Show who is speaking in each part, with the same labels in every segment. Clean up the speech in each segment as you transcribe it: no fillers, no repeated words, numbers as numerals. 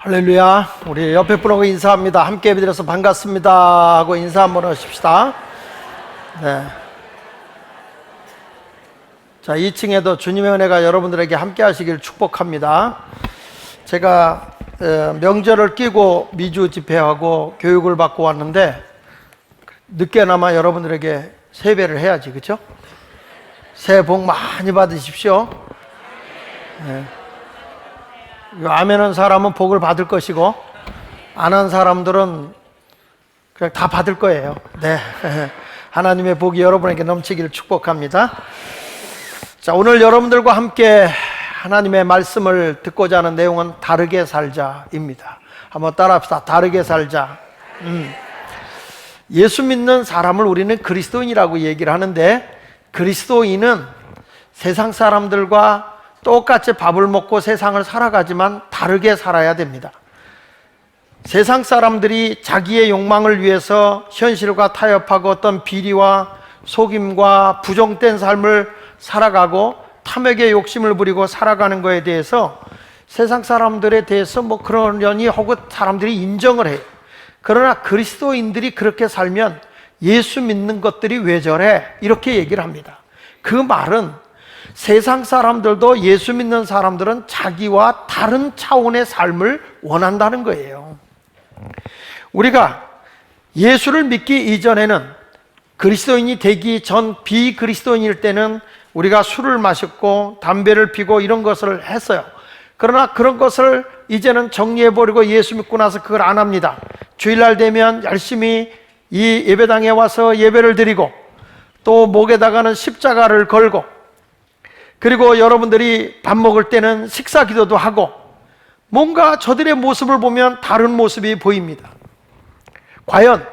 Speaker 1: 할렐루야. 우리 옆에 분하고 인사합니다. 함께 예배드려서 반갑습니다 하고 인사 한번 하십시다. 네. 자, 2층에도 주님의 은혜가 여러분들에게 함께 하시길 축복합니다. 제가 명절을 끼고 미주 집회하고 교육을 받고 왔는데 늦게나마 여러분들에게 세배를 해야지, 그렇죠? 새해 복 많이 받으십시오. 네. 아멘한 사람은 복을 받을 것이고 안 한 사람들은 그냥 다 받을 거예요. 네. 하나님의 복이 여러분에게 넘치기를 축복합니다. 자, 오늘 여러분들과 함께 하나님의 말씀을 듣고자 하는 내용은 다르게 살자입니다. 한번 따라합시다. 다르게 살자. 예수 믿는 사람을 우리는 그리스도인이라고 얘기를 하는데, 그리스도인은 세상 사람들과 똑같이 밥을 먹고 세상을 살아가지만 다르게 살아야 됩니다. 세상 사람들이 자기의 욕망을 위해서 현실과 타협하고 어떤 비리와 속임과 부정된 삶을 살아가고 탐욕의 욕심을 부리고 살아가는 것에 대해서 세상 사람들에 대해서 그러려니 하고 사람들이 인정을 해요. 그러나 그리스도인들이 그렇게 살면 예수 믿는 것들이 왜 저래? 이렇게 얘기를 합니다. 그 말은 세상 사람들도 예수 믿는 사람들은 자기와 다른 차원의 삶을 원한다는 거예요. 우리가 예수를 믿기 이전에는, 그리스도인이 되기 전 비그리스도인일 때는 우리가 술을 마셨고 담배를 피고 이런 것을 했어요. 그러나 그런 것을 이제는 정리해버리고 예수 믿고 나서 그걸 안 합니다. 주일날 되면 열심히 이 예배당에 와서 예배를 드리고 또 목에다가는 십자가를 걸고, 그리고 여러분들이 밥 먹을 때는 식사 기도도 하고, 뭔가 저들의 모습을 보면 다른 모습이 보입니다. 과연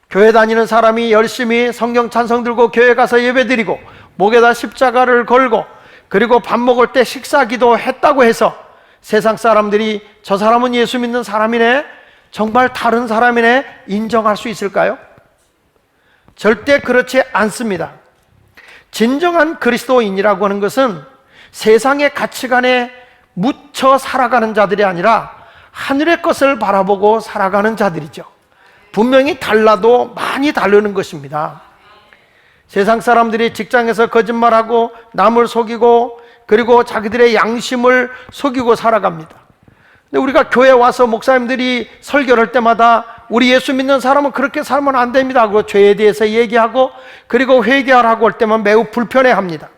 Speaker 1: 교회 다니는 사람이 열심히 성경 찬송 들고 교회 가서 예배 드리고 목에다 십자가를 걸고 그리고 밥 먹을 때 식사 기도 했다고 해서 세상 사람들이 저 사람은 예수 믿는 사람이네, 정말 다른 사람이네 인정할 수 있을까요? 절대 그렇지 않습니다. 진정한 그리스도인이라고 하는 것은 세상의 가치관에 묻혀 살아가는 자들이 아니라 하늘의 것을 바라보고 살아가는 자들이죠. 분명히 달라도 많이 다르는 것입니다. 세상 사람들이 직장에서 거짓말하고 남을 속이고 그리고 자기들의 양심을 속이고 살아갑니다. 근데 우리가 교회 와서 목사님들이 설교를 할 때마다 우리 예수 믿는 사람은 그렇게 살면 안 됩니다 하고 죄에 대해서 얘기하고 그리고 회개하라고 할 때만 매우 불편해합니다.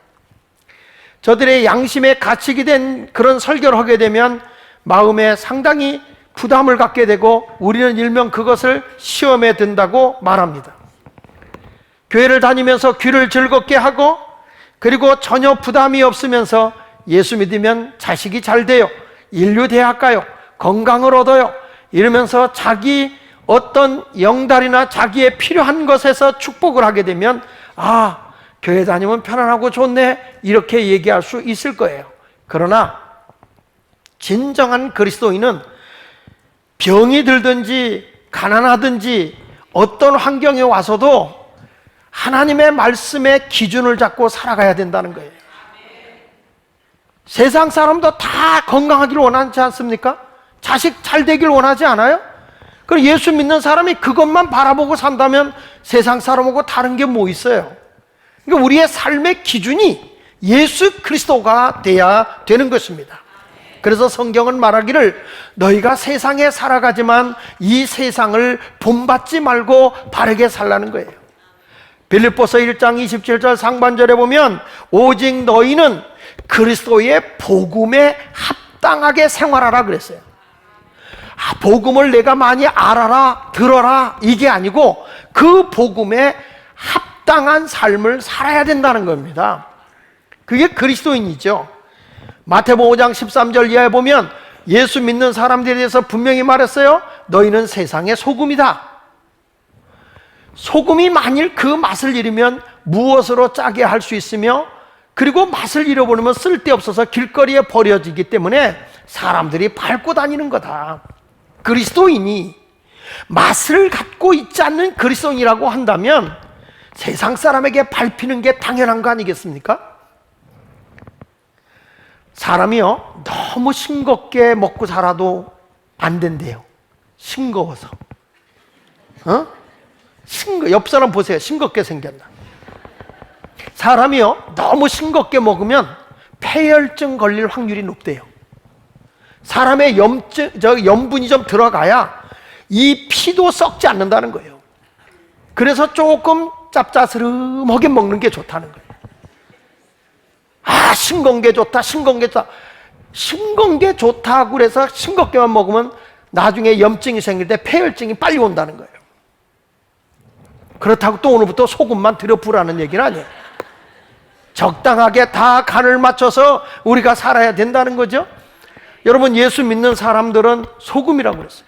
Speaker 1: 저들의 양심에 갇히게 된 그런 설교를 하게 되면 마음에 상당히 부담을 갖게 되고 우리는 일명 그것을 시험에 든다고 말합니다. 교회를 다니면서 귀를 즐겁게 하고 그리고 전혀 부담이 없으면서 예수 믿으면 자식이 잘 돼요, 인류 대학 가요, 건강을 얻어요 이러면서 자기 어떤 영달이나 자기의 필요한 것에서 축복을 하게 되면 교회 다니면 편안하고 좋네 이렇게 얘기할 수 있을 거예요. 그러나 진정한 그리스도인은 병이 들든지 가난하든지 어떤 환경에 와서도 하나님의 말씀의 기준을 잡고 살아가야 된다는 거예요. 세상 사람도 다 건강하기를 원하지 않습니까? 자식 잘 되길 원하지 않아요? 그럼 예수 믿는 사람이 그것만 바라보고 산다면 세상 사람하고 다른 게 뭐 있어요? 그러니까 우리의 삶의 기준이 예수 그리스도가 돼야 되는 것입니다. 그래서 성경은 말하기를 너희가 세상에 살아가지만 이 세상을 본받지 말고 바르게 살라는 거예요. 빌립보서 1장 27절 상반절에 보면 오직 너희는 그리스도의 복음에 합당하게 생활하라 그랬어요. 복음을 내가 많이 알아라 들어라 이게 아니고 그 복음에 합당한 삶을 살아야 된다는 겁니다. 그게 그리스도인이죠. 마태복음 5장 13절 이하에 보면 예수 믿는 사람들에 대해서 분명히 말했어요. 너희는 세상의 소금이다. 소금이 만일 그 맛을 잃으면 무엇으로 짜게 할 수 있으며, 그리고 맛을 잃어버리면 쓸데없어서 길거리에 버려지기 때문에 사람들이 밟고 다니는 거다. 그리스도인이 맛을 갖고 있지 않는 그리스도인이라고 한다면 세상 사람에게 밟히는 게 당연한 거 아니겠습니까? 사람이요, 너무 싱겁게 먹고 살아도 안 된대요. 싱거워서. 옆 사람 보세요. 싱겁게 생겼나. 사람이요, 너무 싱겁게 먹으면 폐혈증 걸릴 확률이 높대요. 사람의 염분이 좀 들어가야 이 피도 썩지 않는다는 거예요. 그래서 조금 짭짜스름하게 먹는 게 좋다는 거예요. 아, 싱거운 게 좋다, 싱거운 게 좋다. 싱거운 게 좋다고 그래서 싱겁게만 먹으면 나중에 염증이 생길 때 폐혈증이 빨리 온다는 거예요. 그렇다고 또 오늘부터 소금만 들여부라는 얘기는 아니에요. 적당하게 다 간을 맞춰서 우리가 살아야 된다는 거죠. 여러분, 예수 믿는 사람들은 소금이라고 그랬어요.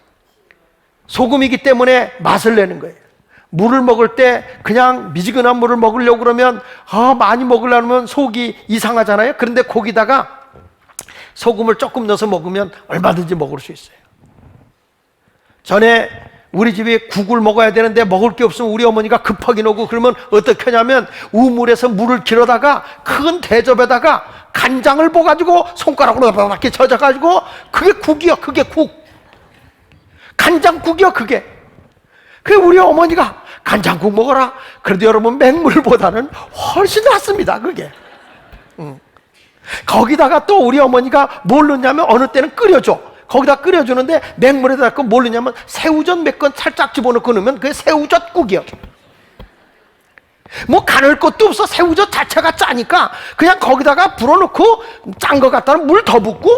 Speaker 1: 소금이기 때문에 맛을 내는 거예요. 물을 먹을 때 그냥 미지근한 물을 먹으려고 그러면 많이 먹으려면 속이 이상하잖아요. 그런데 거기다가 소금을 조금 넣어서 먹으면 얼마든지 먹을 수 있어요. 전에 우리 집에 국을 먹어야 되는데 먹을 게 없으면 우리 어머니가 급하게 넣고, 그러면 어떻게 하냐면 우물에서 물을 길어다가 큰 대접에다가 간장을 부어가지고 손가락으로 이렇게 젖어가지고, 그게 국이요. 그게 국. 간장국이요. 그게. 그 우리 어머니가 간장국 먹어라. 그래도 여러분, 맹물보다는 훨씬 낫습니다. 그게. 거기다가 또 우리 어머니가 뭘 넣냐면 어느 때는 끓여줘. 거기다 끓여주는데 맹물에다 뭘 넣냐면 새우젓 몇 건 살짝 집어넣고 넣으면 그게 새우젓국이요. 뭐 간을 것도 없어. 새우젓 자체가 짜니까 그냥 거기다가 불어넣고 짠 것 같다는 물 더 붓고,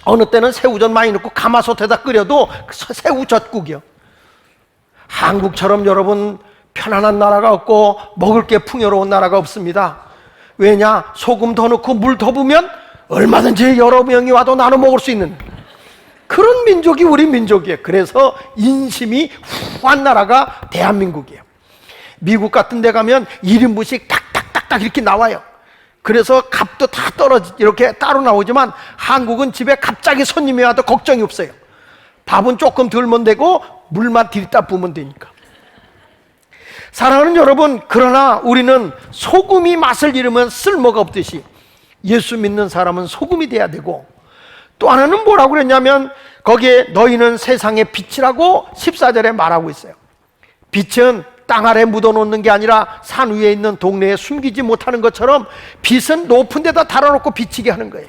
Speaker 1: 어느 때는 새우젓 많이 넣고 가마솥에다 끓여도 새우젓국이요. 한국처럼 여러분 편안한 나라가 없고 먹을 게 풍요로운 나라가 없습니다. 왜냐? 소금 더 넣고 물 더 부으면 얼마든지 여러 명이 와도 나눠 먹을 수 있는 그런 민족이 우리 민족이에요. 그래서 인심이 후한 나라가 대한민국이에요. 미국 같은 데 가면 1인분씩 딱딱딱딱 이렇게 나와요. 그래서 값도 다 이렇게 따로 나오지만 한국은 집에 갑자기 손님이 와도 걱정이 없어요. 밥은 조금 덜면 되고 물만 들이다 부으면 되니까. 사랑하는 여러분, 그러나 우리는 소금이 맛을 잃으면 쓸모가 없듯이 예수 믿는 사람은 소금이 돼야 되고, 또 하나는 뭐라고 그랬냐면 거기에 너희는 세상의 빛이라고 14절에 말하고 있어요. 빛은 땅 아래 묻어놓는 게 아니라 산 위에 있는 동네에 숨기지 못하는 것처럼 빛은 높은 데다 달아놓고 비치게 하는 거예요.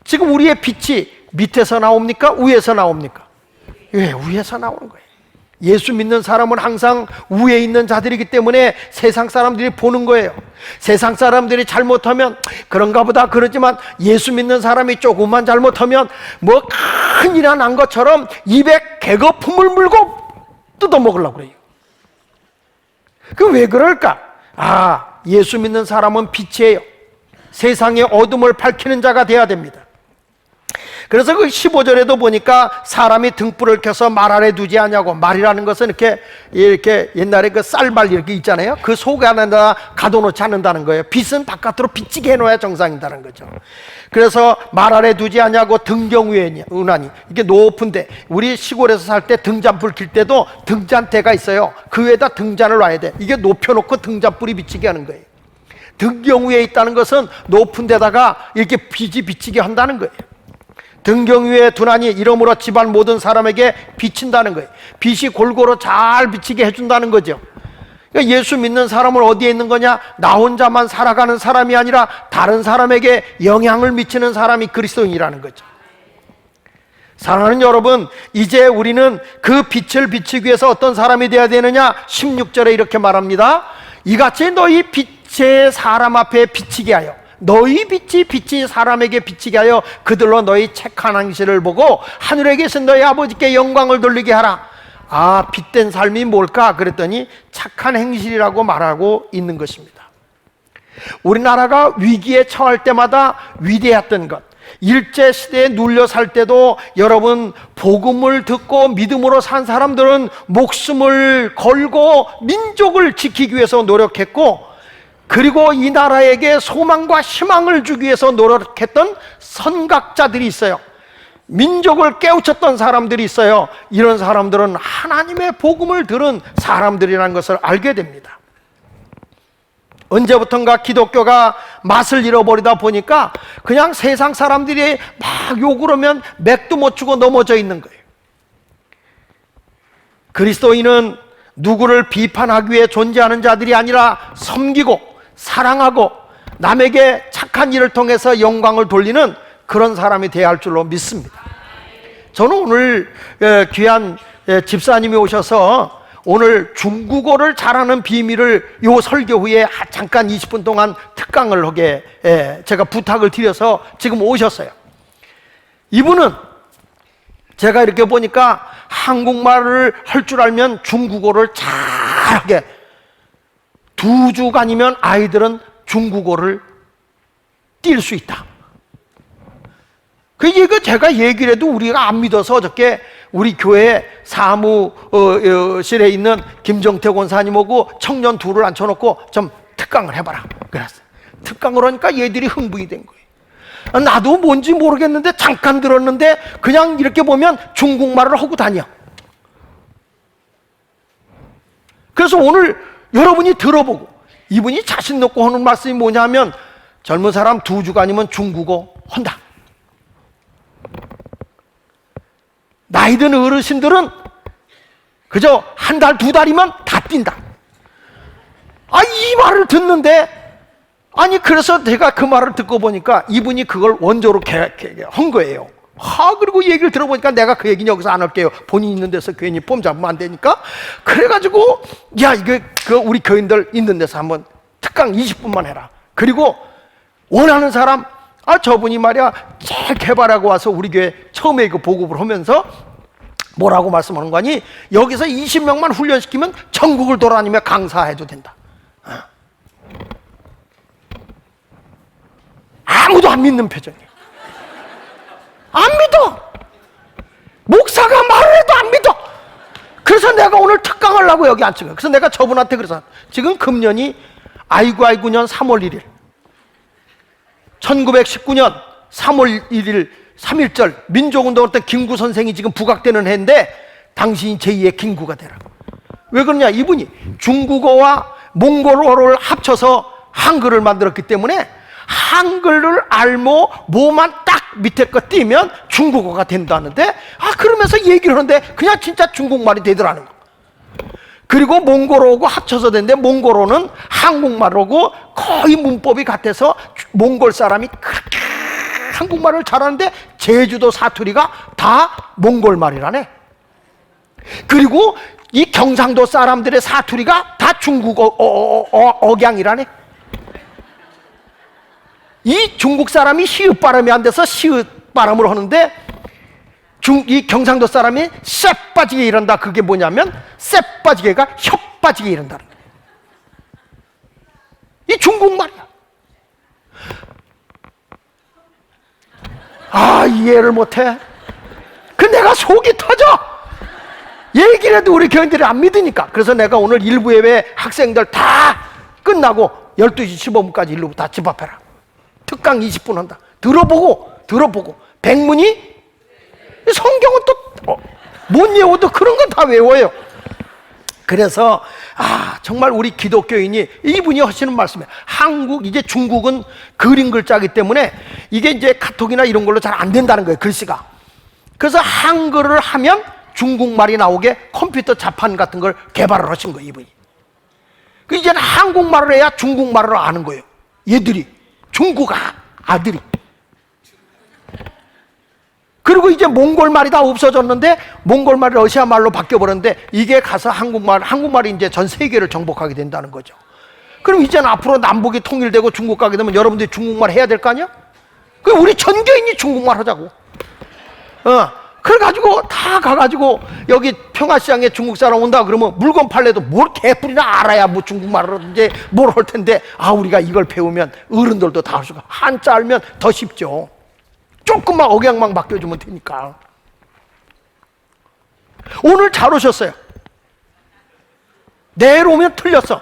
Speaker 1: 지금 우리의 빛이 밑에서 나옵니까? 위에서 나옵니까? 왜? 위에서 나오는 거예요. 예수 믿는 사람은 항상 위에 있는 자들이기 때문에 세상 사람들이 보는 거예요. 세상 사람들이 잘못하면 그런가 보다 그러지만 예수 믿는 사람이 조금만 잘못하면 뭐 큰일 난 것처럼 입에 개거품을 물고 뜯어먹으려고 그래요. 그 왜 그럴까? 예수 믿는 사람은 빛이에요. 세상의 어둠을 밝히는 자가 돼야 됩니다. 그래서 그 15절에도 보니까 사람이 등불을 켜서 말 아래 두지 않냐고. 말이라는 것은 이렇게 옛날에 그 쌀발 이렇게 있잖아요. 그 속 안에다 가둬놓지 않는다는 거예요. 빛은 바깥으로 비치게 해놓아야 정상이다는 거죠. 그래서 말 아래 두지 않냐고 등경 위에 운하니. 이게 높은데, 우리 시골에서 살 때 등잔불 킬 때도 등잔대가 있어요. 그 위에다 등잔을 놔야 돼. 이게 높여놓고 등잔불이 비치게 하는 거예요. 등경 위에 있다는 것은 높은 데다가 이렇게 빛이 비치게 한다는 거예요. 등경 위에 두나니 이러므로 집안 모든 사람에게 비친다는 거예요. 빛이 골고루 잘 비치게 해준다는 거죠. 그러니까 예수 믿는 사람은 어디에 있는 거냐? 나 혼자만 살아가는 사람이 아니라 다른 사람에게 영향을 미치는 사람이 그리스도인이라는 거죠. 사랑하는 여러분, 이제 우리는 그 빛을 비치기 위해서 어떤 사람이 되어야 되느냐? 16절에 이렇게 말합니다. 이같이 너희 빛의 사람 앞에 비치게 하여, 너희 빛이 사람에게 비치게 하여 그들로 너희 착한 행실을 보고 하늘에 계신 너희 아버지께 영광을 돌리게 하라. 빛된 삶이 뭘까? 그랬더니 착한 행실이라고 말하고 있는 것입니다. 우리나라가 위기에 처할 때마다 위대했던 것, 일제시대에 눌려 살 때도 여러분, 복음을 듣고 믿음으로 산 사람들은 목숨을 걸고 민족을 지키기 위해서 노력했고, 그리고 이 나라에게 소망과 희망을 주기 위해서 노력했던 선각자들이 있어요. 민족을 깨우쳤던 사람들이 있어요. 이런 사람들은 하나님의 복음을 들은 사람들이라는 것을 알게 됩니다. 언제부턴가 기독교가 맛을 잃어버리다 보니까 그냥 세상 사람들이 막 욕을 하면 맥도 못 추고 넘어져 있는 거예요. 그리스도인은 누구를 비판하기 위해 존재하는 자들이 아니라 섬기고 사랑하고 남에게 착한 일을 통해서 영광을 돌리는 그런 사람이 되어야 할 줄로 믿습니다. 저는 오늘 귀한 집사님이 오셔서 오늘 중국어를 잘하는 비밀을 요 설교 후에 잠깐 20분 동안 특강을 하게 제가 부탁을 드려서 지금 오셨어요. 이분은 제가 이렇게 보니까 한국말을 할 줄 알면 중국어를 잘하게, 2주간이면 아이들은 중국어를 뛸 수 있다. 이거 제가 얘기를 해도 우리가 안 믿어서 어저께 우리 교회 사무실에 있는 김정태 권사님하고 청년 둘을 앉혀놓고 좀 특강을 해봐라 그랬어요. 특강을 하니까 얘들이 흥분이 된 거예요. 나도 뭔지 모르겠는데 잠깐 들었는데 그냥 이렇게 보면 중국말을 하고 다녀. 그래서 오늘 여러분이 들어보고 이분이 자신 놓고 하는 말씀이 뭐냐면 젊은 사람 2주간이면 중국어 한다. 나이 든 어르신들은 그저 한 달, 2달이면 다 뛴다. 이 말을 듣는데, 그래서 내가 그 말을 듣고 보니까 이분이 그걸 원조로 한 거예요. 그리고 얘기를 들어보니까 내가 그 얘기는 여기서 안 할게요. 본인 있는 데서 괜히 폼 잡으면 안 되니까. 그래가지고, 우리 교인들 있는 데서 한번 특강 20분만 해라. 그리고 원하는 사람, 저분이 말이야 제일 개발하고 와서 우리 교회 처음에 그 보급을 하면서 뭐라고 말씀하는 거니? 여기서 20명만 훈련시키면 전국을 돌아다니며 강사해도 된다. 아무도 안 믿는 표정이에요. 안 믿어. 목사가 말을 해도 안 믿어. 그래서 내가 오늘 특강하려고 여기 앉힌 거예요. 그래서 내가 저분한테 그래서 지금 금년이 아이구년 3월 1일 1919년 3월 1일 3.1절 민족운동할 때 김구 선생이 지금 부각되는 해인데 당신이 제2의 김구가 되라. 왜 그러냐? 이분이 중국어와 몽골어를 합쳐서 한글을 만들었기 때문에 한글을 알고 뭐만 딱 밑에 거 띄면 중국어가 된다는데 그러면서 얘기를 하는데 그냥 진짜 중국말이 되더라는 거. 그리고 몽골어하고 합쳐서 됐는데 몽골어는 한국말하고 거의 문법이 같아서 몽골 사람이 그렇게 한국말을 잘하는데 제주도 사투리가 다 몽골말이라네. 그리고 이 경상도 사람들의 사투리가 다 중국어 억양이라네. 이 중국 사람이 시읍 발음이 안 돼서 시읍 발음을 하는데 이 경상도 사람이 쎄 빠지게 이런다. 그게 뭐냐면 쎄 빠지게가 혀 빠지게 이런다. 이 중국말이야. 이해를 못해. 내가 속이 터져. 얘기를 해도 우리 교인들이 안 믿으니까. 그래서 내가 오늘 일부 예배 학생들 다 끝나고 12시 15분까지 일부 다 집합해라. 특강 20분 한다. 들어보고 백문이 성경은 또 못 외워도 그런 건 다 외워요. 그래서 정말 우리 기독교인이 이분이 하시는 말씀이에요. 이제 중국은 그림 글자이기 때문에 이게 이제 카톡이나 이런 걸로 잘 안 된다는 거예요, 글씨가. 그래서 한글을 하면 중국말이 나오게 컴퓨터 자판 같은 걸 개발을 하신 거예요, 이분이. 이제는 한국말을 해야 중국말을 아는 거예요. 얘들이 중국 아들이. 그리고 이제 몽골말이 다 없어졌는데 몽골말이 러시아 말로 바뀌어버렸는데 이게 가서 한국말이 이제 전 세계를 정복하게 된다는 거죠. 그럼 이제는 앞으로 남북이 통일되고 중국 가게 되면 여러분들이 중국말 해야 될 거 아니야? 우리 전교인이 중국말 하자고. 그래가지고 다 가가지고 여기 평화시장에 중국 사람 온다 그러면 물건 팔래도 뭘 개뿔이나 알아야 뭐 중국말을 이제 뭘 할 텐데 우리가 이걸 배우면 어른들도 다 할 수가. 한자 알면 더 쉽죠. 조금만 억양만 바뀌어주면 되니까. 오늘 잘 오셨어요. 내일 오면 틀렸어.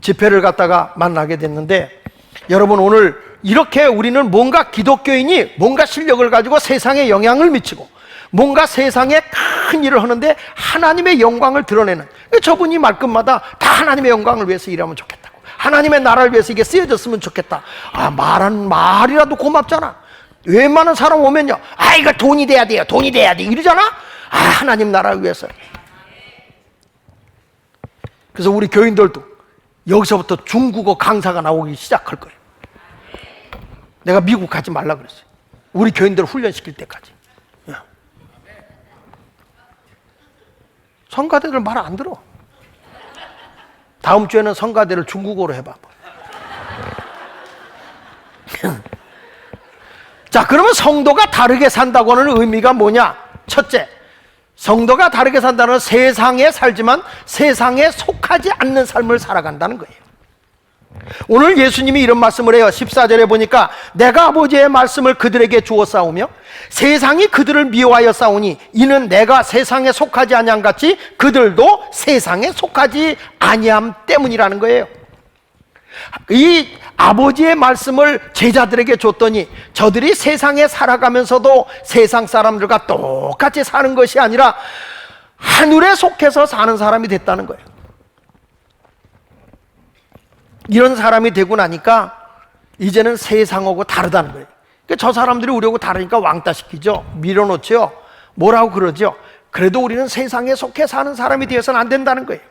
Speaker 1: 집회를 갔다가 만나게 됐는데 여러분 오늘 이렇게 우리는 뭔가 기독교인이 뭔가 실력을 가지고 세상에 영향을 미치고 뭔가 세상에 큰 일을 하는데 하나님의 영광을 드러내는, 저분이 말끝마다 다 하나님의 영광을 위해서 일하면 좋겠다고, 하나님의 나라를 위해서 이게 쓰여졌으면 좋겠다. 말한 말이라도 고맙잖아. 웬만한 사람 오면요, 이거 돈이 돼야 돼요, 돈이 돼야 돼 이러잖아. 하나님 나라를 위해서. 그래서 우리 교인들도 여기서부터 중국어 강사가 나오기 시작할 거예요. 내가 미국 가지 말라 그랬어요. 우리 교인들 훈련시킬 때까지. 성가대들 말 안 들어. 다음 주에는 성가대를 중국어로 해봐. 자, 그러면 성도가 다르게 산다고 하는 의미가 뭐냐? 첫째, 성도가 다르게 산다는 건 세상에 살지만 세상에 속하지 않는 삶을 살아간다는 거예요. 오늘 예수님이 이런 말씀을 해요. 14절에 보니까 내가 아버지의 말씀을 그들에게 주어 싸우며 세상이 그들을 미워하여 싸우니 이는 내가 세상에 속하지 아니함 같이 그들도 세상에 속하지 아니함 때문이라는 거예요. 이 아버지의 말씀을 제자들에게 줬더니 저들이 세상에 살아가면서도 세상 사람들과 똑같이 사는 것이 아니라 하늘에 속해서 사는 사람이 됐다는 거예요. 이런 사람이 되고 나니까 이제는 세상하고 다르다는 거예요. 그러니까 저 사람들이 우리하고 다르니까 왕따시키죠. 밀어놓죠. 뭐라고 그러죠. 그래도 우리는 세상에 속해 사는 사람이 되어서는 안 된다는 거예요.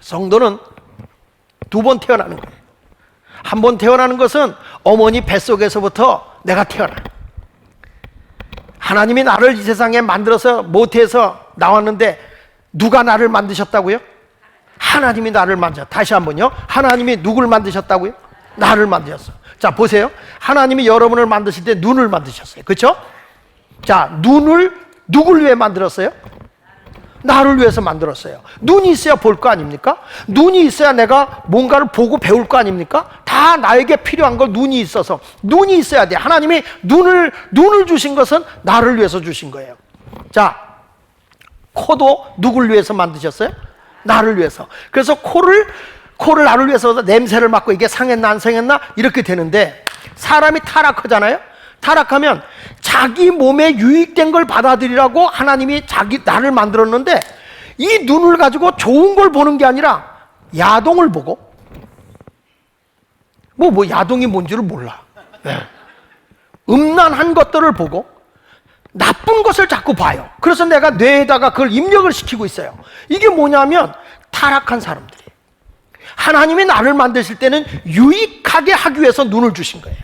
Speaker 1: 성도는 두 번 태어나는 거예요. 한 번 태어나는 것은 어머니 뱃속에서부터 내가 태어나. 하나님이 나를 이 세상에 만들어서 모태에서 나왔는데 누가 나를 만드셨다고요? 하나님이 나를 만드셨다. 다시 한번요. 하나님이 누굴 만드셨다고요? 나를 만드셨어. 자, 보세요. 하나님이 여러분을 만드실 때 눈을 만드셨어요. 그렇죠? 자, 눈을 누굴 위해 만들었어요? 나를 위해서 만들었어요. 눈이 있어야 볼 거 아닙니까? 눈이 있어야 내가 뭔가를 보고 배울 거 아닙니까? 다 나에게 필요한 걸 눈이 있어서, 눈이 있어야 돼. 하나님이 눈을 주신 것은 나를 위해서 주신 거예요. 자, 코도 누굴 위해서 만드셨어요? 나를 위해서. 그래서 코를 나를 위해서 냄새를 맡고 이게 상했나 안 상했나 이렇게 되는데, 사람이 타락하잖아요. 타락하면 자기 몸에 유익된 걸 받아들이라고 하나님이 나를 만들었는데, 이 눈을 가지고 좋은 걸 보는 게 아니라 야동을 보고, 뭐 야동이 뭔지를 몰라. 네. 음란한 것들을 보고 나쁜 것을 자꾸 봐요. 그래서 내가 뇌에다가 그걸 입력을 시키고 있어요. 이게 뭐냐면 타락한 사람들이에요. 하나님이 나를 만드실 때는 유익하게 하기 위해서 눈을 주신 거예요.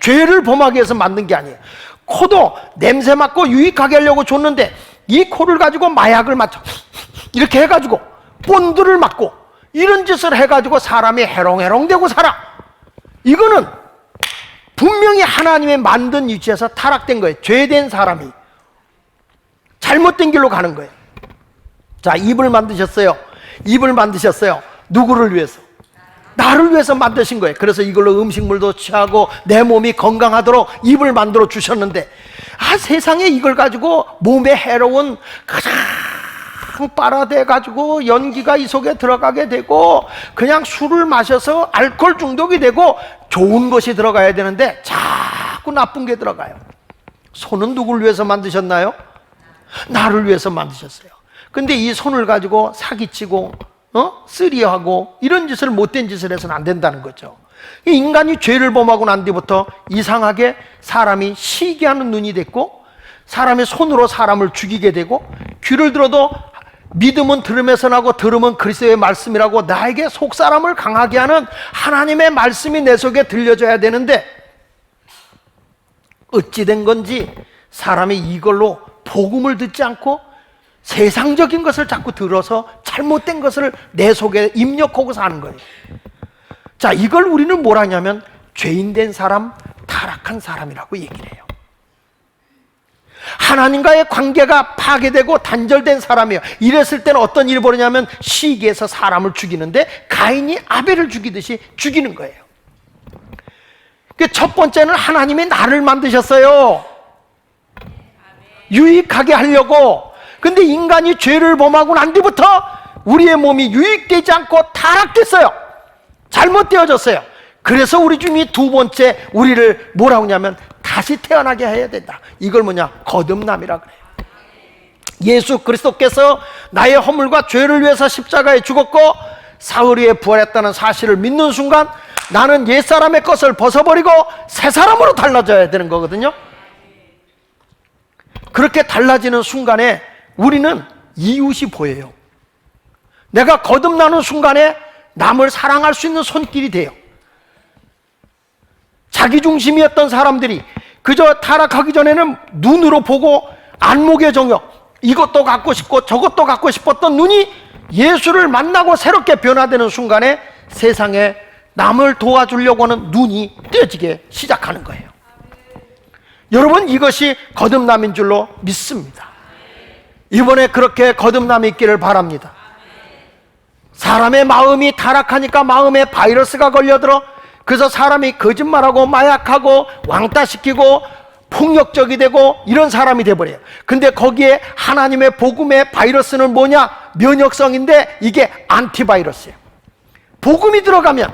Speaker 1: 죄를 범하기 위해서 만든 게 아니에요. 코도 냄새 맡고 유익하게 하려고 줬는데 이 코를 가지고 마약을 맡아 이렇게 해가지고 본드를 맞고 이런 짓을 해가지고 사람이 해롱해롱되고 살아. 이거는 분명히 하나님의 만든 위치에서 타락된 거예요. 죄된 사람이 잘못된 길로 가는 거예요. 자, 입을 만드셨어요. 입을 만드셨어요. 누구를 위해서? 나를 위해서 만드신 거예요. 그래서 이걸로 음식물도 취하고 내 몸이 건강하도록 입을 만들어 주셨는데, 세상에 이걸 가지고 몸에 해로운 가장 빨아대 가지고 연기가 이 속에 들어가게 되고 그냥 술을 마셔서 알코올 중독이 되고 좋은 것이 들어가야 되는데 자꾸 나쁜 게 들어가요. 손은 누굴 위해서 만드셨나요? 나를 위해서 만드셨어요. 근데 이 손을 가지고 사기치고 쓰리하고 이런 짓을, 못된 짓을 해서는 안 된다는 거죠. 인간이 죄를 범하고 난 뒤부터 이상하게 사람이 시기하는 눈이 됐고, 사람의 손으로 사람을 죽이게 되고, 귀를 들어도 믿음은 들음에서 나고 들음은 그리스도의 말씀이라고 나에게 속사람을 강하게 하는 하나님의 말씀이 내 속에 들려줘야 되는데, 어찌된 건지 사람이 이걸로 복음을 듣지 않고 세상적인 것을 자꾸 들어서 잘못된 것을 내 속에 입력하고 사는 거예요. 자, 이걸 우리는 뭐라 하냐면 죄인된 사람, 타락한 사람이라고 얘기를 해요. 하나님과의 관계가 파괴되고 단절된 사람이에요. 이랬을 때는 어떤 일이 벌어지냐면 시기에서 사람을 죽이는데 가인이 아벨을 죽이듯이 죽이는 거예요. 첫 번째는 하나님이 나를 만드셨어요. 유익하게 하려고. 근데 인간이 죄를 범하고 난 뒤부터 우리의 몸이 유익되지 않고 타락됐어요. 잘못되어졌어요. 그래서 우리 중에 두 번째 우리를 뭐라고 하냐면 다시 태어나게 해야 된다. 이걸 뭐냐? 거듭남이라 그래요. 예수 그리스도께서 나의 허물과 죄를 위해서 십자가에 죽었고 사흘 후에 부활했다는 사실을 믿는 순간 나는 옛사람의 것을 벗어버리고 새 사람으로 달라져야 되는 거거든요. 그렇게 달라지는 순간에 우리는 이웃이 보여요. 내가 거듭나는 순간에 남을 사랑할 수 있는 손길이 돼요. 자기중심이었던 사람들이 그저 타락하기 전에는 눈으로 보고 안목의 정욕, 이것도 갖고 싶고 저것도 갖고 싶었던 눈이 예수를 만나고 새롭게 변화되는 순간에 세상에 남을 도와주려고 하는 눈이 떼지게 시작하는 거예요. 여러분, 이것이 거듭남인 줄로 믿습니다. 이번에 그렇게 거듭남이 있기를 바랍니다. 사람의 마음이 타락하니까 마음에 바이러스가 걸려들어 그래서 사람이 거짓말하고 마약하고 왕따시키고 폭력적이 되고 이런 사람이 돼버려요. 근데 거기에 하나님의 복음의 바이러스는 뭐냐? 면역성인데 이게 안티바이러스예요. 복음이 들어가면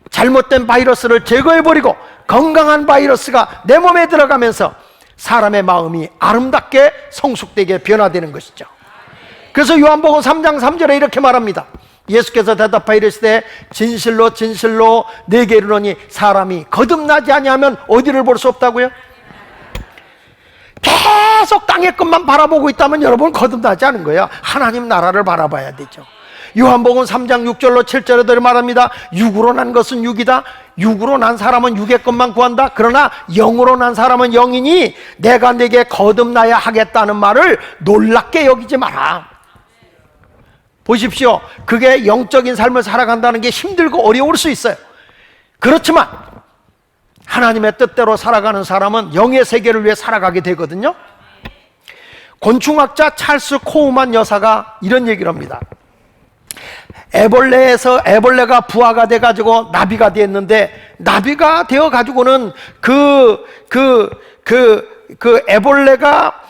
Speaker 1: 잘못된 바이러스를 제거해버리고 건강한 바이러스가 내 몸에 들어가면서 사람의 마음이 아름답게 성숙되게 변화되는 것이죠. 그래서 요한복음 3장 3절에 이렇게 말합니다. 예수께서 대답하여 이르시되 진실로 진실로 내게 이르노니 사람이 거듭나지 아니하면 어디를 볼 수 없다고요? 계속 땅의 것만 바라보고 있다면 여러분 거듭나지 않은 거예요. 하나님 나라를 바라봐야 되죠. 요한복음 3장 6절로 7절에도 말합니다. 육으로 난 것은 육이다. 육으로 난 사람은 육의 것만 구한다. 그러나 영으로 난 사람은 영이니 내가 네게 거듭나야 하겠다는 말을 놀랍게 여기지 마라. 보십시오. 그게 영적인 삶을 살아간다는 게 힘들고 어려울 수 있어요. 그렇지만 하나님의 뜻대로 살아가는 사람은 영의 세계를 위해 살아가게 되거든요. 곤충학자 찰스 코우만 여사가 이런 얘기를 합니다. 애벌레가 부화가 돼가지고 나비가 됐는데, 나비가 되어가지고는 그 애벌레가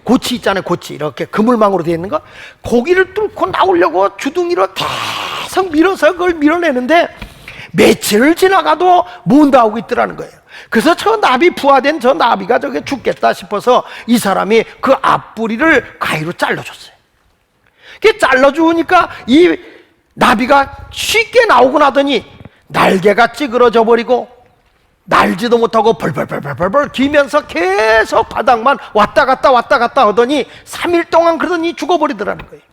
Speaker 1: 고치 있잖아요. 고치 이렇게 그물망으로 되어 있는 거, 고기를 뚫고 나오려고 주둥이로 계속 밀어서 그걸 밀어내는데 며칠을 지나가도 못 나오고 있더라는 거예요. 그래서 저 나비 부화된 저 나비가 저게 죽겠다 싶어서 이 사람이 그 앞부리를 가위로 잘라줬어요. 그게 잘라주니까 이 나비가 쉽게 나오고 나더니 날개가 찌그러져 버리고 날지도 못하고 벌벌 기면서 계속 바닥만 왔다 갔다 하더니 3일 동안 그러더니 죽어버리더라는 거예요.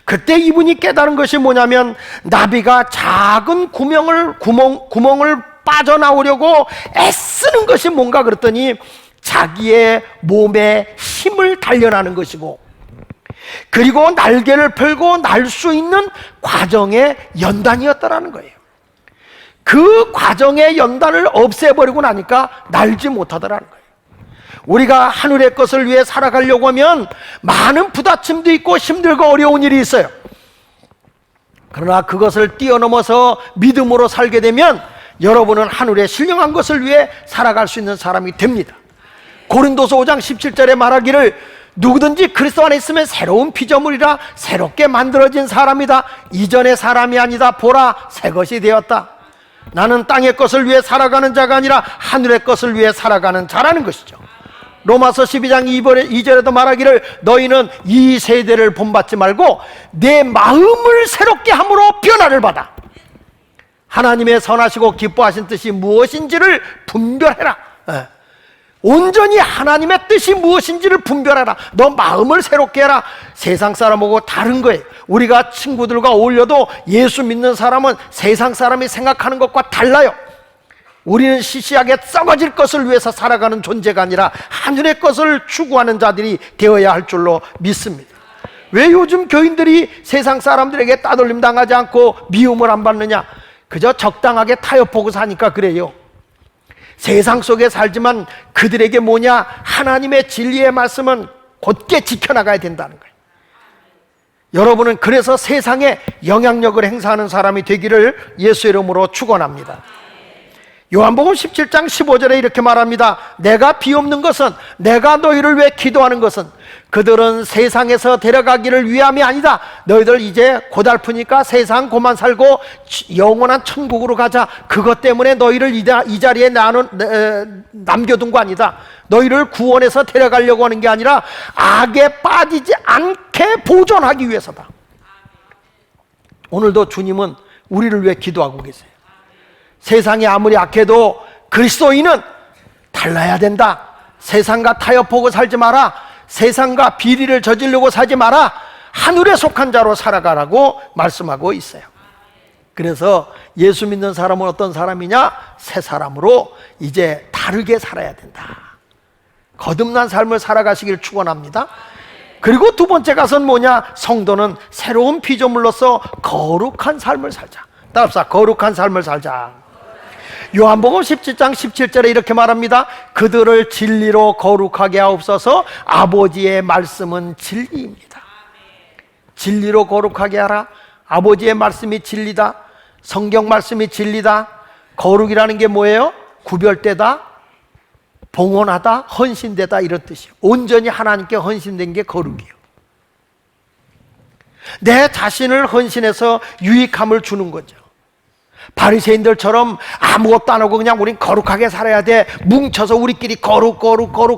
Speaker 1: 그때 이분이 깨달은 것이 뭐냐면, 나비가 작은 구멍을 빠져나오려고 애쓰는 것이 뭔가 그랬더니 자기의 몸에 힘을 단련하는 것이고, 그리고 날개를 펴고 날 수 있는 과정의 연단이었다라는 거예요. 그 과정의 연단을 없애버리고 나니까 날지 못하더라는 거예요. 우리가 하늘의 것을 위해 살아가려고 하면 많은 부딪힘도 있고 힘들고 어려운 일이 있어요. 그러나 그것을 뛰어넘어서 믿음으로 살게 되면 여러분은 하늘의 신령한 것을 위해 살아갈 수 있는 사람이 됩니다. 고린도서 5장 17절에 말하기를 누구든지 그리스도 안에 있으면 새로운 피조물이라 새롭게 만들어진 사람이다. 이전의 사람이 아니다. 보라, 새 것이 되었다. 나는 땅의 것을 위해 살아가는 자가 아니라 하늘의 것을 위해 살아가는 자라는 것이죠. 로마서 12장 2절에도 말하기를 너희는 이 세대를 본받지 말고 내 마음을 새롭게 함으로 변화를 받아 하나님의 선하시고 기뻐하신 뜻이 무엇인지를 분별해라. 온전히 하나님의 뜻이 무엇인지를 분별해라. 너 마음을 새롭게 해라. 세상 사람하고 다른 거예요. 우리가 친구들과 어울려도 예수 믿는 사람은 세상 사람이 생각하는 것과 달라요. 우리는 시시하게 썩어질 것을 위해서 살아가는 존재가 아니라 하늘의 것을 추구하는 자들이 되어야 할 줄로 믿습니다. 왜 요즘 교인들이 세상 사람들에게 따돌림 당하지 않고 미움을 안 받느냐? 그저 적당하게 타협하고 사니까 그래요. 세상 속에 살지만 그들에게 뭐냐? 하나님의 진리의 말씀은 곧게 지켜나가야 된다는 거예요. 여러분은 그래서 세상에 영향력을 행사하는 사람이 되기를 예수 이름으로 축원합니다. 요한복음 17장 15절에 이렇게 말합니다. 내가 비옵는 것은, 내가 너희를 위해 기도하는 것은 그들은 세상에서 데려가기를 위함이 아니다. 너희들 이제 고달프니까 세상 고만 살고 영원한 천국으로 가자. 그것 때문에 너희를 이 자리에 남겨둔 거 아니다. 너희를 구원해서 데려가려고 하는 게 아니라 악에 빠지지 않게 보존하기 위해서다. 오늘도 주님은 우리를 위해 기도하고 계세요. 세상이 아무리 악해도 그리스도인은 달라야 된다. 세상과 타협하고 살지 마라. 세상과 비리를 저지르고 살지 마라. 하늘에 속한 자로 살아가라고 말씀하고 있어요. 그래서 예수 믿는 사람은 어떤 사람이냐? 새 사람으로 이제 다르게 살아야 된다. 거듭난 삶을 살아가시길 축원합니다. 그리고 두 번째 가서는 뭐냐? 성도는 새로운 피조물로서 거룩한 삶을 살자. 따라합시다. 거룩한 삶을 살자. 요한복음 17장 17절에 이렇게 말합니다. 그들을 진리로 거룩하게 하옵소서. 아버지의 말씀은 진리입니다. 진리로 거룩하게 하라. 아버지의 말씀이 진리다. 성경 말씀이 진리다. 거룩이라는 게 뭐예요? 구별되다, 봉헌하다, 헌신되다, 이런 뜻이에요. 온전히 하나님께 헌신된 게 거룩이에요. 내 자신을 헌신해서 유익함을 주는 거죠. 바리새인들처럼 아무것도 안 하고 그냥 우린 거룩하게 살아야 돼, 뭉쳐서 우리끼리 거룩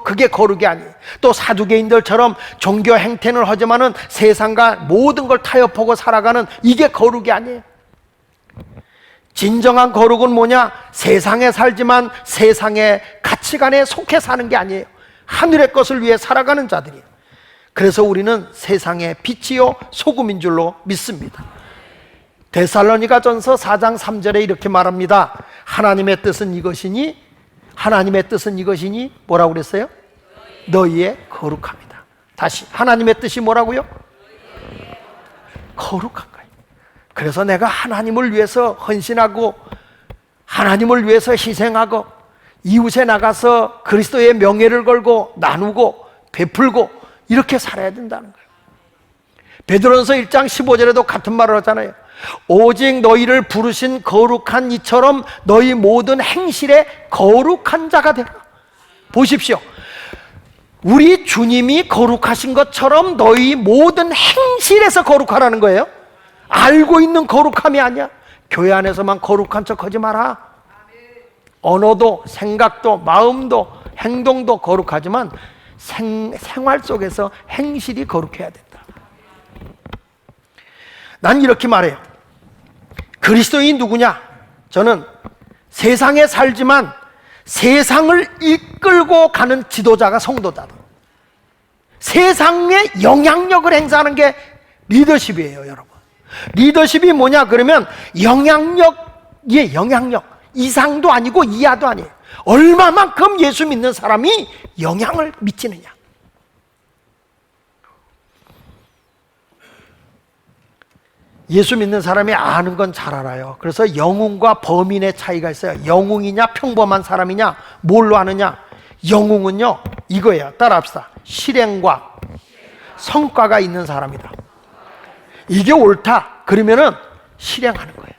Speaker 1: 그게 거룩이 아니에요. 또 사두개인들처럼 종교 행태는 하지만은 세상과 모든 걸 타협하고 살아가는 이게 거룩이 아니에요. 진정한 거룩은 뭐냐? 세상에 살지만 세상의 가치관에 속해 사는 게 아니에요. 하늘의 것을 위해 살아가는 자들이에요. 그래서 우리는 세상의 빛이요 소금인 줄로 믿습니다. 데살로니가전서 4장 3절에 이렇게 말합니다. 하나님의 뜻은 이것이니 뭐라고 그랬어요? 너희의 거룩함이다. 다시, 하나님의 뜻이 뭐라고요? 거룩한 거예요. 그래서 내가 하나님을 위해서 헌신하고 하나님을 위해서 희생하고 이웃에 나가서 그리스도의 명예를 걸고 나누고 베풀고 이렇게 살아야 된다는 거예요. 베드로전서 1장 15절에도 같은 말을 하잖아요. 오직 너희를 부르신 거룩한 이처럼 너희 모든 행실에 거룩한 자가 되라. 보십시오. 우리 주님이 거룩하신 것처럼 너희 모든 행실에서 거룩하라는 거예요. 알고 있는 거룩함이 아니야. 교회 안에서만 거룩한 척 하지 마라. 언어도 생각도 마음도 행동도 거룩하지만 생활 속에서 행실이 거룩해야 된다. 난 이렇게 말해요. 그리스도인이 누구냐? 저는 세상에 살지만 세상을 이끌고 가는 지도자가 성도다. 세상에 영향력을 행사하는 게 리더십이에요, 여러분. 리더십이 뭐냐? 그러면 영향력이에요. 영향력. 이상도 아니고 이하도 아니에요. 얼마만큼 예수 믿는 사람이 영향을 미치느냐. 예수 믿는 사람이 아는 건 잘 알아요. 그래서 영웅과 범인의 차이가 있어요. 영웅이냐 평범한 사람이냐 뭘로 아느냐. 영웅은요 이거예요. 따라합시다. 실행과 성과가 있는 사람이다. 이게 옳다 그러면은 실행하는 거예요.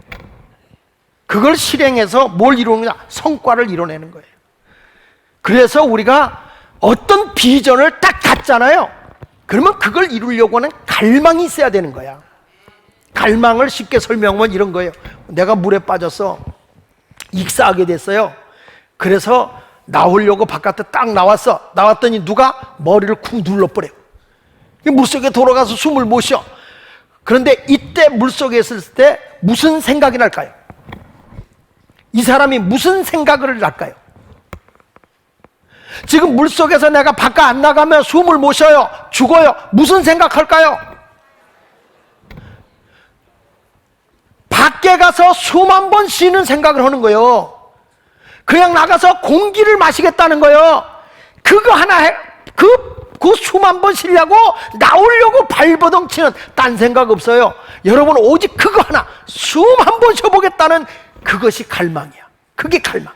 Speaker 1: 그걸 실행해서 뭘 이루느냐? 성과를 이뤄내는 거예요. 그래서 우리가 어떤 비전을 딱 갖잖아요. 그러면 그걸 이루려고 하는 갈망이 있어야 되는 거야. 갈망을 쉽게 설명하면 이런 거예요. 내가 물에 빠져서 익사하게 됐어요. 그래서 나오려고 바깥에 딱 나왔더니 누가 머리를 쿵 눌러버려요. 물속에 돌아가서 숨을 못 쉬어. 그런데 이때 물속에 있을 때 무슨 생각이 날까요? 이 사람이 무슨 생각을 날까요? 지금 물속에서 내가 바깥 안 나가면 숨을 못 쉬어요. 죽어요. 무슨 생각할까요? 밖에 가서 숨 한 번 쉬는 생각을 하는 거예요. 그냥 나가서 공기를 마시겠다는 거예요. 그거 하나 해, 그 숨 한 번 쉬려고 나오려고 발버둥 치는 딴 생각 없어요. 여러분 오직 그거 하나, 숨 한 번 쉬어보겠다는 그것이 갈망이야. 그게 갈망.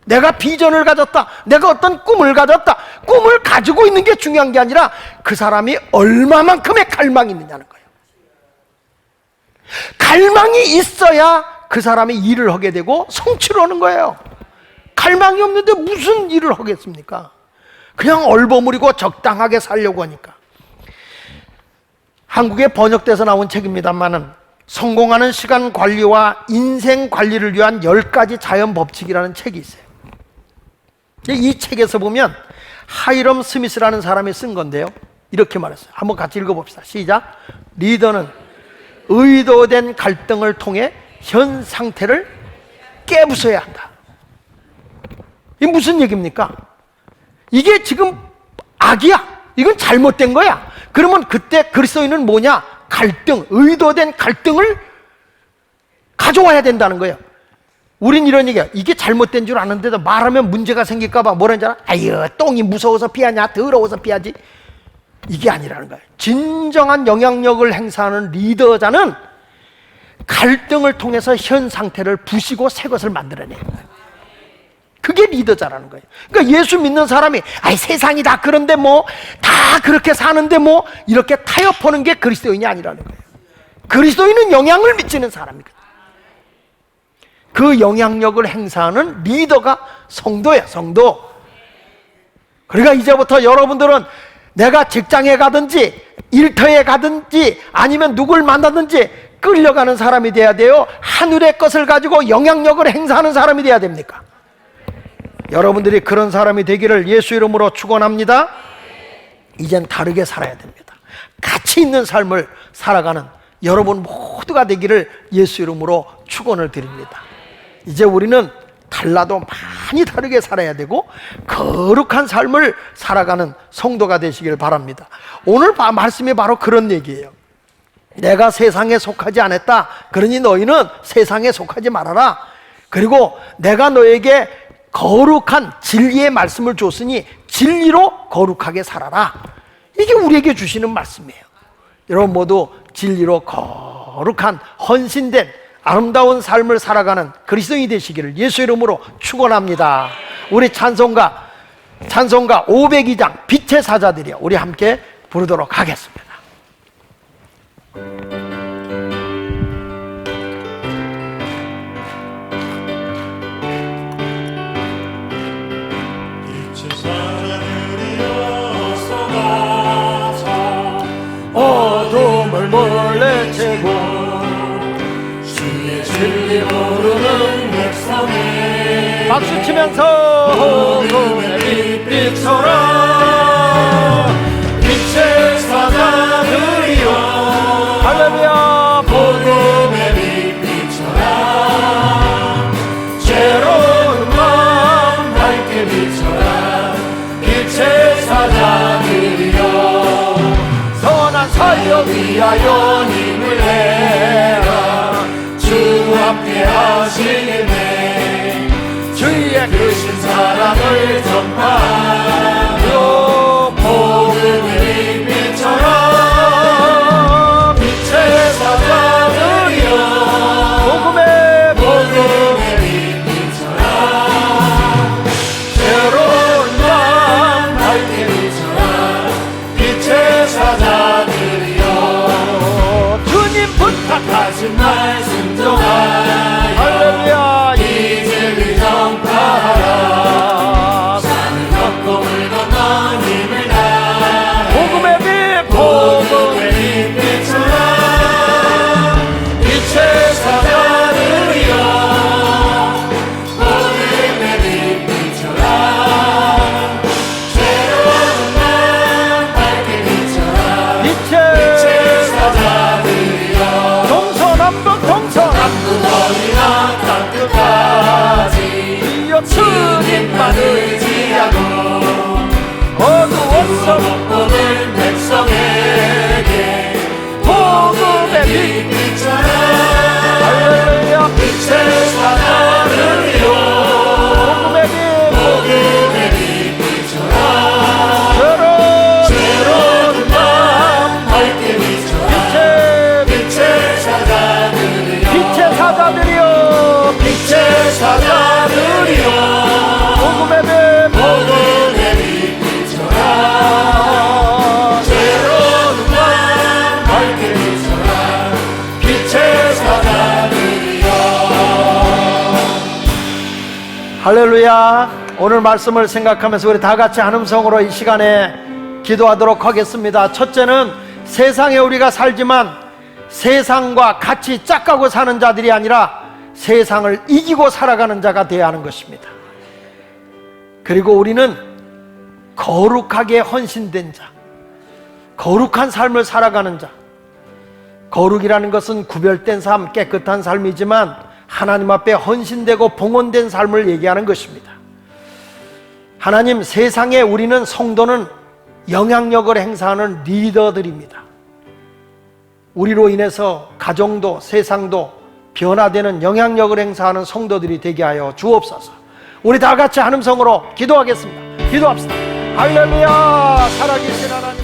Speaker 1: 내가 비전을 가졌다. 내가 어떤 꿈을 가졌다. 꿈을 가지고 있는 게 중요한 게 아니라 그 사람이 얼마만큼의 갈망이 있느냐는 거예요. 갈망이 있어야 그 사람이 일을 하게 되고 성취를 하는 거예요. 갈망이 없는데 무슨 일을 하겠습니까? 그냥 얼버무리고 적당하게 살려고 하니까. 한국에 번역돼서 나온 책입니다만은 성공하는 시간 관리와 인생 관리를 위한 10가지 자연 법칙이라는 책이 있어요. 이 책에서 보면 하이럼 스미스라는 사람이 쓴 건데요, 이렇게 말했어요. 한번 같이 읽어봅시다. 시작. 리더는 의도된 갈등을 통해 현 상태를 깨부숴야 한다. 이게 무슨 얘기입니까? 이게 지금 악이야. 이건 잘못된 거야. 그러면 그때 그리스도인은 뭐냐? 갈등, 의도된 갈등을 가져와야 된다는 거예요. 우린 이런 얘기야. 이게 잘못된 줄 아는데도 말하면 문제가 생길까봐 뭐라는 줄 알아? 아유, 똥이 무서워서 피하냐? 더러워서 피하지? 이게 아니라는 거예요. 진정한 영향력을 행사하는 리더자는 갈등을 통해서 현 상태를 부시고 새 것을 만들어내는 거예요. 그게 리더자라는 거예요. 그러니까 예수 믿는 사람이 아이 세상이 다 그런데 뭐 다 그렇게 사는데 뭐 이렇게 타협하는 게 그리스도인이 아니라는 거예요. 그리스도인은 영향을 미치는 사람이거든요. 그 영향력을 행사하는 리더가 성도예요. 성도. 그러니까 이제부터 여러분들은 내가 직장에 가든지 일터에 가든지 아니면 누굴 만나든지 끌려가는 사람이 돼야 돼요. 하늘의 것을 가지고 영향력을 행사하는 사람이 돼야 됩니까? 여러분들이 그런 사람이 되기를 예수 이름으로 축원합니다. 이젠 다르게 살아야 됩니다. 가치 있는 삶을 살아가는 여러분 모두가 되기를 예수 이름으로 축원을 드립니다. 이제 우리는 달라도 많이 다르게 살아야 되고 거룩한 삶을 살아가는 성도가 되시길 바랍니다. 오늘 말씀이 바로 그런 얘기예요. 내가 세상에 속하지 않았다. 그러니 너희는 세상에 속하지 말아라. 그리고 내가 너에게 거룩한 진리의 말씀을 줬으니 진리로 거룩하게 살아라. 이게 우리에게 주시는 말씀이에요. 여러분 모두 진리로 거룩한 헌신된 아름다운 삶을 살아가는 그리스도인이 되시기를 예수 이름으로 축원합니다. 우리 찬송가 502장 빛의 사자들이여 우리 함께 부르도록 하겠습니다. 어둠을 몰래채고 주의 진리 모르는 백성이 박수치면서 어둠의 빛처럼 빛의 사자들이여 할렐루야 어둠의 빛처럼 죄로운 마음 밝게 비춰라 빛의 사자들이여 사역 위하여 힘을 내라 주 함께 하시겠네 주의 크신 사랑을 전파하며 복음의 빛처럼 빛의 사자들이여 복음의 빛처럼 새로운 밤 밝게 비춰라 빛의 사자들이여 부탁하신 말씀 정하여 할렐루야 이제를 전파하라 산을 걷고 물 건너 힘을 다해 복음의 빛 빛처럼 빛의 사자들이여 복음의 빛처럼 새로운 날 밝게 비춰라 빛의 사자들이여 동서남북어리나 땅끝까지 주님만 의지하고 어두워서 못 보는 백성에게 복음의 빛처럼 할렐루야 빛의 사자들이여 복음의 빛처럼 새로운 밤 밝게 비춰라 빛의 사자들이여 빛의 사자들이여 복음의 빛처럼 새로운 밤 밝게 비춰라 빛의 사자들이여 할렐루야. 오늘 말씀을 생각하면서 우리 다 같이 한음성으로 이 시간에 기도하도록 하겠습니다. 첫째는 세상에 우리가 살지만 세상과 같이 짝가고 사는 자들이 아니라 세상을 이기고 살아가는 자가 되어야 하는 것입니다. 그리고 우리는 거룩하게 헌신된 자, 거룩한 삶을 살아가는 자. 거룩이라는 것은 구별된 삶, 깨끗한 삶이지만 하나님 앞에 헌신되고 봉헌된 삶을 얘기하는 것입니다. 하나님, 세상에 우리는 성도는 영향력을 행사하는 리더들입니다. 우리로 인해서 가정도 세상도 변화되는 영향력을 행사하는 성도들이 되게 하여 주옵소서. 우리 다 같이 한음성으로 기도하겠습니다. 기도합시다. 할렐루야. 살아계신 하나님,